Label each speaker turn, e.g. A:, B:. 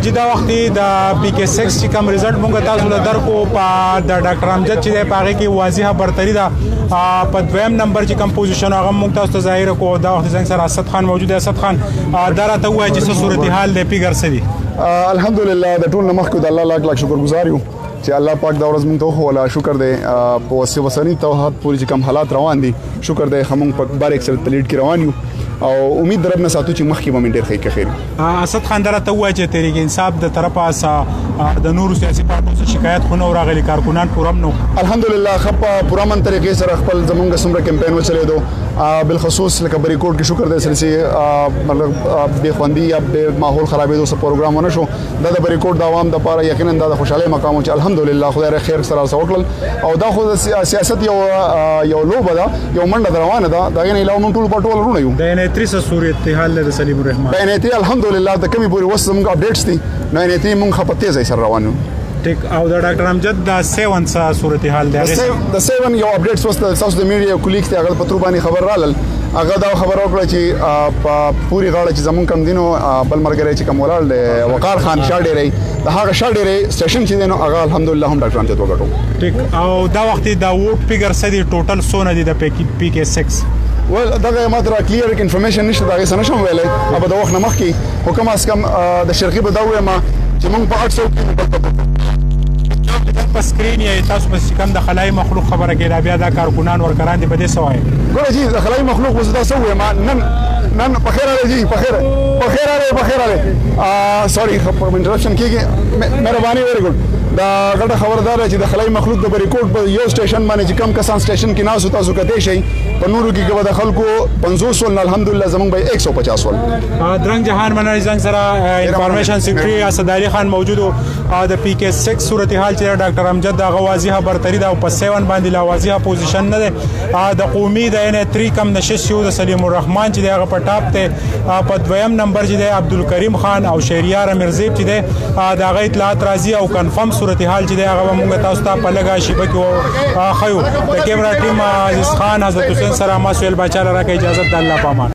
A: چې دا وخت د پی کې 6 چې کوم رزلټ مونږ تاسو له درکو په د ډاکټر امجد چې په هغه کې واضحه برتری ده په دویم نمبر چې کوم پوزیشن هغه مونږ تاسو ته ظاهر کو دا وخت څنګه سره اسد خان موجود دی. اسد خان دا راته وایي چې څه صورتحال دی پیګر سدي.
B: الحمدلله د ټول نمخ کو د الله لاک شکرګزار یو چې الله پاک دا ورځ مونږ ته ولا شکر دی په وسنی توحید پوری چې کوم حالات روان دي شکر دی همون په بار اکثر تلیډ کې روان یو او امید درب نه ساتو چې مخکې به ډېر ښه خیر.
A: اسد خان درته وایي چې تحریک انصاف د طرفه د نورو سیاسي پارټیو شکایت خو نو راغلي کارکونان پورم نو الحمدلله خپ پورا من طریقې سره خپل زمونږ سمره کمپاین وچلې دو بالخصوص لکه بریکوټ کې شکر دی سره مطلب به خوندي یا به ماحول خرابېدو سره پروګرام ونه شو دا د بریکوټ د عوام د لپاره یقینا د خوشاله مقام چې الحمدلله خدای خیر سره وکړل او دا خو سیاست یو لوبه ده یو منډه روانه ده دا نه علاوه مونږ ټول پټول ورونه یو د نتري صورتحال له سلیم الرحمن د نتري الحمدلله د کمی پوری وسه مونږ اپډیټس دي نو نتري مونږ خپته ځای سره روانو ټیک او د ډاکټر امجد د 7 صورتحال دی د 7 یو اپډیټس وسته تاسو د میډیا کولیګ ته هغه پترو باندې خبر رالل هغه دا خبر وکړه چې په پوری غاړه چې زمون کم دینو بل مرګره چې کوم ولال وقار خان شاډيري د هغه شاډيري سټیشن چې دینو هغه الحمدلله هم ډاکټر امجد وګټو ټیک او دا وخت دا ووټ فګر سدي ټوټل سونه دي د پی کې 6 ول دغه ماته کلیر انفارمیشن نشته دا څنګه شم ویلې ابا د وخت نه مخکې حکم اس کم د شرقي په داوه ما چې موږ په 800 په سکرین یې تاسو په کوم د خلای مخلوق خبره کې را بیا دا کارکونان ورکران دي په دې سوای ګوره جی د خلای مخلوق وزدا سوې ما نن په خیر علي جی په خیر علي سوري په انټرپشن کېږي مهرباني ویری ګډ دا غټه خبردار چې د خلای مخلوق د بریکوټ په یو سټیشن باندې چې کم کسان سټیشن کې ناس تاسو کته شي په نورو کې د خلکو 50 ول الحمدلله زمونږ به 150 ول درنګ جهان منای زنګ سره انفارمیشن سیکریټری اسد علي خان موجود او د پی کې 6 صورتحال چې ډاکټر امجد د غوازیه برتری دا په 7 باندې لا واضحه پوزیشن نه ده د قومي د ان 3 کم نشش یو د سلیم الرحمن چې دغه په ټاپ ته په دویم نمبر چې د عبدالکریم خان او شهریار امیرزیب چې د هغه اطلاعات راځي او کنفرم صورتحال چې هغه موږ تاسو ته په لګا شي به خو د کیمرا ټیم عزیز خان حضرت حسین سره ما سویل بچا لره کې اجازه د الله پامان.